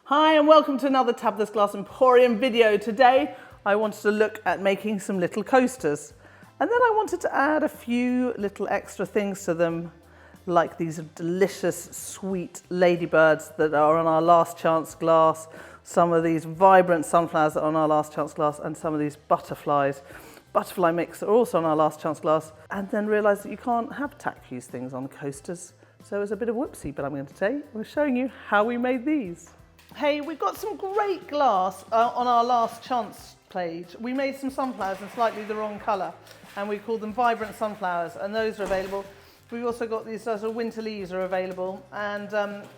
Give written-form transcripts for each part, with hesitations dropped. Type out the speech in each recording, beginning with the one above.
Hi and welcome to another Tabitha's Glass Emporium video. Today I wanted to look at making some little coasters, and then I wanted to add a few little extra things to them, like these delicious sweet ladybirds that are on our last chance glass, some of these vibrant sunflowers that are on our last chance glass, and some of these butterfly mix that are also on our last chance glass, and then realise that you can't have tack-fuse things on coasters. So it was a bit of a whoopsie, but I'm going to say we're showing you how we made these. Hey, we've got some great glass on our last chance page. We made some sunflowers in slightly the wrong colour, and we called them Vibrant Sunflowers, and those are available. We've also got these sort of winter leaves are available, and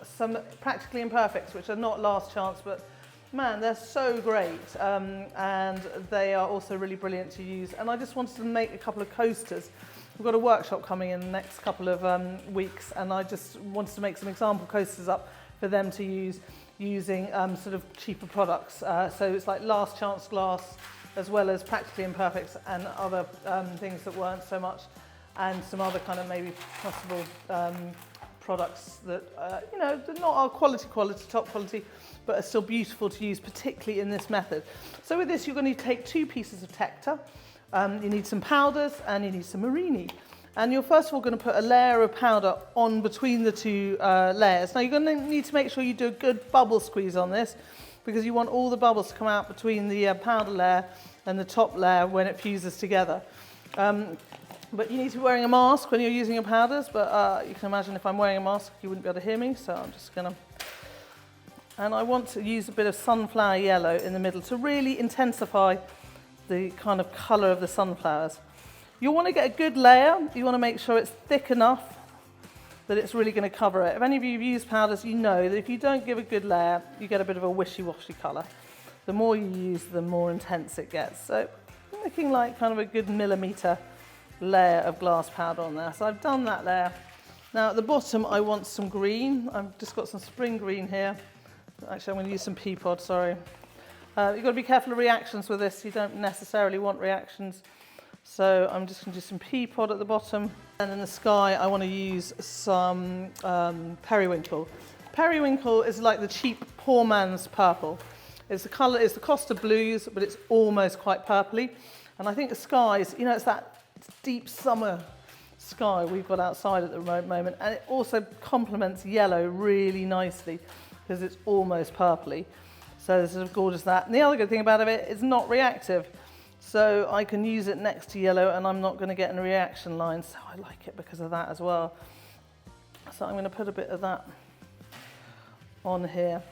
some Practically Imperfects, which are not last chance, but man, they're so great, and they are also really brilliant to use. And I just wanted to make a couple of coasters. We've got a workshop coming in the next couple of weeks, and I just wanted to make some example coasters up for them to use using sort of cheaper products. So it's like last chance glass, as well as Practically Imperfects and other things that weren't so much, and some other kind of maybe possible products that, you know, they're not our top quality, but are still beautiful to use, particularly in this method. So with this, you're going to take 2 pieces of Tecta, you need some powders, and you need some Marini. And you're first of all going to put a layer of powder on between the 2 layers. Now you're going to need to make sure you do a good bubble squeeze on this, because you want all the bubbles to come out between the powder layer and the top layer when it fuses together. But you need to be wearing a mask when you're using your powders, but you can imagine if I'm wearing a mask you wouldn't be able to hear me, so I'm just going to... And I want to use a bit of sunflower yellow in the middle to really intensify the kind of colour of the sunflowers. You'll want to get a good layer. You want to make sure it's thick enough that it's really going to cover it. If any of you have used powders, you know that if you don't give a good layer, you get a bit of a wishy-washy colour. The more you use, the more intense it gets. So looking like kind of a good millimetre layer of glass powder on there. So I've done that layer. Now at the bottom I want some green. I've just got some spring green here. Actually I'm going to use some pea pod, sorry. You've got to be careful of reactions with this. You don't necessarily want reactions. So I'm just going to do some pea pod at the bottom. And in the sky I want to use some periwinkle. Periwinkle is like the cheap poor man's purple. It's the colour, it's the cost of blues, but it's almost quite purpley. And I think the skies, you know, it's that deep summer sky we've got outside at the moment, and it also complements yellow really nicely because it's almost purpley. So there's sort of gorgeous that. And the other good thing about it, it's not reactive. So I can use it next to yellow and I'm not going to get any reaction lines. So I like it because of that as well. So I'm going to put a bit of that on here.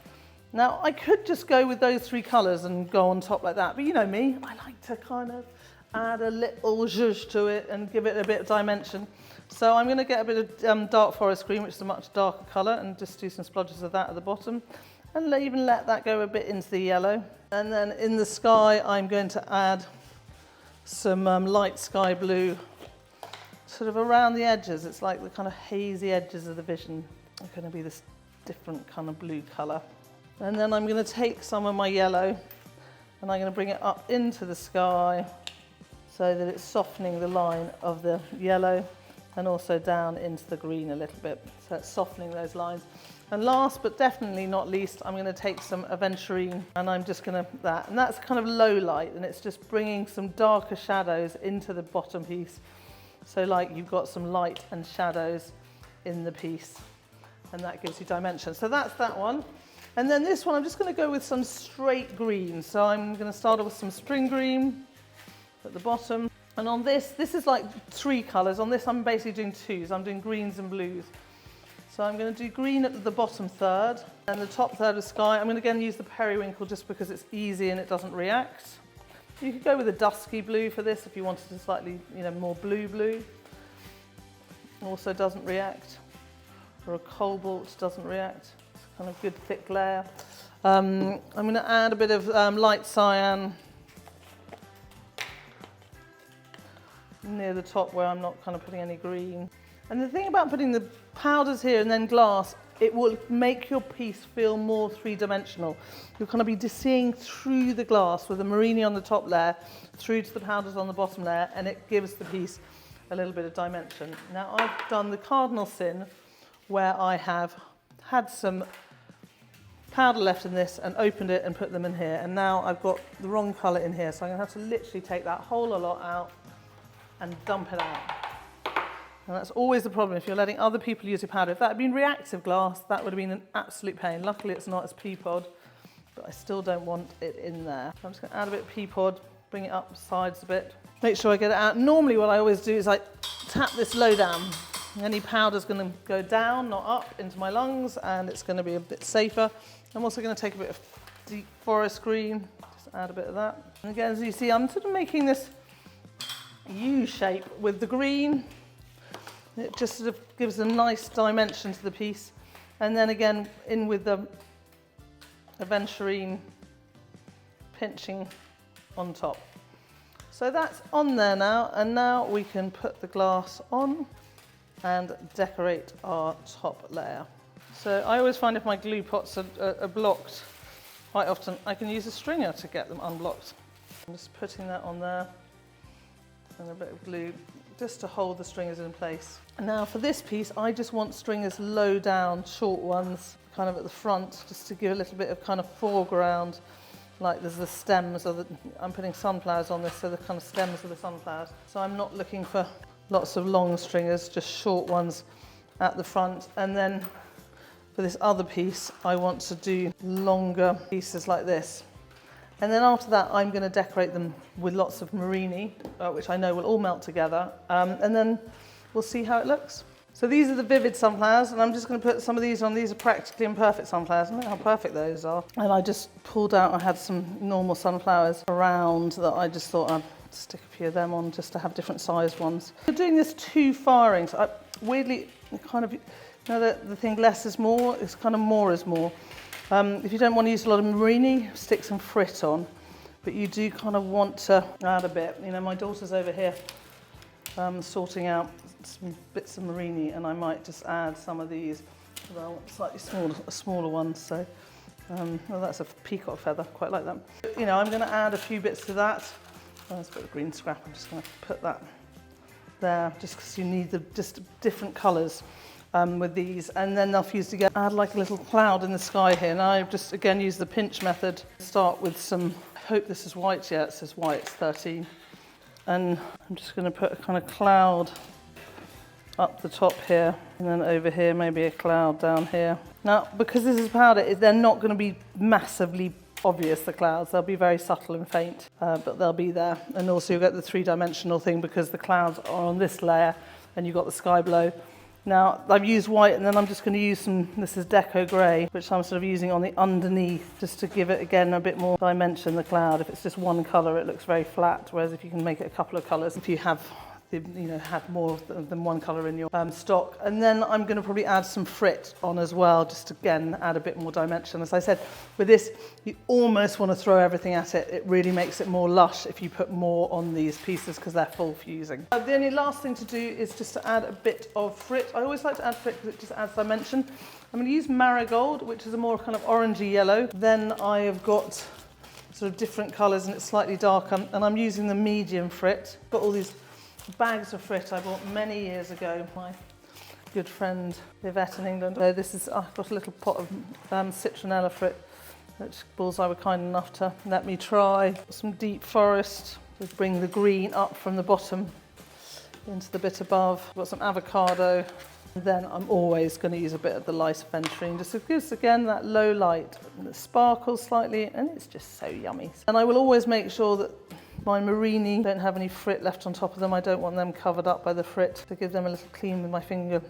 Now I could just go with those 3 colours and go on top like that, but you know me, I like to kind of add a little zhuzh to it and give it a bit of dimension. So I'm going to get a bit of dark forest green, which is a much darker colour, and just do some splodges of that at the bottom, and even let that go a bit into the yellow. And then in the sky I'm going to add some light sky blue sort of around the edges. It's like the kind of hazy edges of the vision are going to be this different kind of blue colour. And then I'm going to take some of my yellow and I'm going to bring it up into the sky so that it's softening the line of the yellow and also down into the green a little bit. So it's softening those lines. And last but definitely not least, I'm going to take some aventurine and I'm just going to and that's kind of low light, and it's just bringing some darker shadows into the bottom piece. So like you've got some light and shadows in the piece, and that gives you dimension. So that's that one. And then this one, I'm just going to go with some straight green. So I'm going to start off with some spring green at the bottom. And on this is like 3 colours. On this I'm basically doing 2, so I'm doing greens and blues. So I'm going to do green at the bottom third, and the top third of sky. I'm going to again use the periwinkle just because it's easy and it doesn't react. You could go with a dusky blue for this if you wanted a slightly, you know, more blue. Also doesn't react. Or a cobalt doesn't react. It's kind of good thick layer. I'm going to add a bit of light cyan near the top where I'm not kind of putting any green. And the thing about putting the powders here and then glass, it will make your piece feel more 3-dimensional. You'll kind of be seeing through the glass with the Marini on the top layer, through to the powders on the bottom layer, and it gives the piece a little bit of dimension. Now I've done the cardinal sin where I have had some powder left in this and opened it and put them in here. And now I've got the wrong colour in here, so I'm going to have to literally take that whole lot out and dump it out. And that's always the problem if you're letting other people use your powder. If that had been reactive glass, that would have been an absolute pain. Luckily it's not, as pea pod, but I still don't want it in there. So I'm just going to add a bit of pea pod, bring it up the sides a bit. Make sure I get it out. Normally what I always do is I tap this low down. Any powder's going to go down, not up, into my lungs, and it's going to be a bit safer. I'm also going to take a bit of deep forest green, just add a bit of that. And again, as you see, I'm sort of making this U shape with the green. It just sort of gives a nice dimension to the piece. And then again, in with the aventurine pinching on top. So that's on there now, and now we can put the glass on and decorate our top layer. So I always find if my glue pots are blocked, quite often I can use a stringer to get them unblocked. I'm just putting that on there and a bit of glue just to hold the stringers in place. Now for this piece, I just want stringers low down, short ones, kind of at the front, just to give a little bit of kind of foreground, like there's the stems of the, I'm putting sunflowers on this, so the kind of stems of the sunflowers. So I'm not looking for lots of long stringers, just short ones at the front. And then for this other piece, I want to do longer pieces like this. And then after that, I'm going to decorate them with lots of marini, which I know will all melt together. And then we'll see how it looks. So these are the vivid sunflowers, and I'm just going to put some of these on. These are practically imperfect sunflowers. Look how perfect those are. And I just pulled out, I had some normal sunflowers around that I just thought I'd stick a few of them on just to have different sized ones. We're doing this two firings. Weirdly, kind of, you know, the thing less is more, it's kind of more is more. If you don't want to use a lot of marini, stick some frit on, but you do kind of want to add a bit. You know, my daughter's over here sorting out some bits of marini, and I might just add some of these, well, slightly smaller ones. So, well, that's a peacock feather, quite like that. You know, I'm going to add a few bits to that. There's a bit of green scrap. I'm just going to put that there, just because you need just different colours. With these, and then they'll fuse together. Add like a little cloud in the sky here, and I just again use the pinch method. Start with some, I hope this is white, yeah, it says white, it's 13. And I'm just going to put a kind of cloud up the top here, and then over here maybe a cloud down here. Now, because this is powder, they're not going to be massively obvious, the clouds. They'll be very subtle and faint, but they'll be there. And also you'll get the three-dimensional thing because the clouds are on this layer, and you've got the sky below. Now, I've used white, and then I'm just going to use some, this is Deco Grey, which I'm sort of using on the underneath, just to give it, again, a bit more dimension, the cloud. If it's just one colour, it looks very flat, whereas if you can make it a couple of colours, if you have, have more than one colour in your stock. And then I'm going to probably add some frit on as well, just to, again, add a bit more dimension. As I said, with this, you almost want to throw everything at it. It really makes it more lush if you put more on these pieces because they're full fusing. The only last thing to do is just to add a bit of frit. I always like to add frit because it just adds dimension. I'm going to use marigold, which is a more kind of orangey yellow. Then I have got sort of different colours, and it's slightly darker, and I'm using the medium frit. Got all these bags of frit I bought many years ago. My good friend Yvette in England. So this is, I've got a little pot of citronella frit, which Bullseye were kind enough to let me try. Some deep forest to bring the green up from the bottom into the bit above. I've got some avocado. And then I'm always going to use a bit of the light aventurine, just to give again that low light. And it sparkles slightly, and it's just so yummy. And I will always make sure that my marini don't have any frit left on top of them. I don't want them covered up by the frit, to give them a little clean with my fingers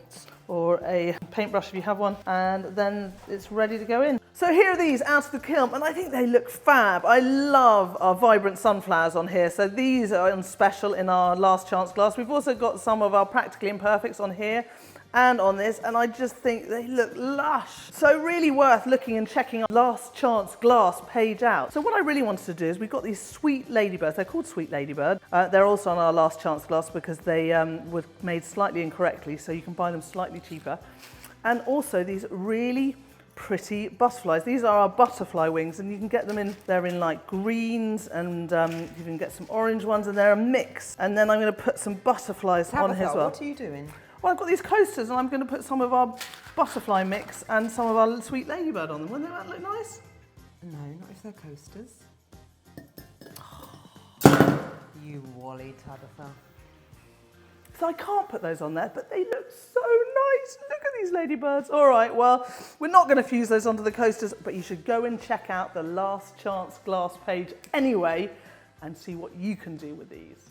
or a paintbrush if you have one, and then it's ready to go in. So here are these out of the kiln, and I think they look fab. I love our vibrant sunflowers on here. So these are on special in our last chance glass. We've also got some of our practically imperfects on here and on this, and I just think they look lush. So really worth looking and checking our last chance glass page out. So what I really wanted to do is we've got these Sweet Ladybirds. They're called Sweet Ladybird. They're also on our last chance glass because they were made slightly incorrectly, so you can buy them slightly cheaper. And also these really pretty butterflies. These are our butterfly wings, and you can get them in, they're in like greens, and you can get some orange ones, and they're a mix. And then I'm going to put some butterflies on here as well. What are you doing? Well, I've got these coasters and I'm going to put some of our butterfly mix and some of our sweet ladybird on them. Wouldn't that look nice? No, not if they're coasters. You wally, Tabitha. So I can't put those on there, but they look so nice. Look at these ladybirds. All right, well, we're not going to fuse those onto the coasters, but you should go and check out the Last Chance glass page anyway and see what you can do with these.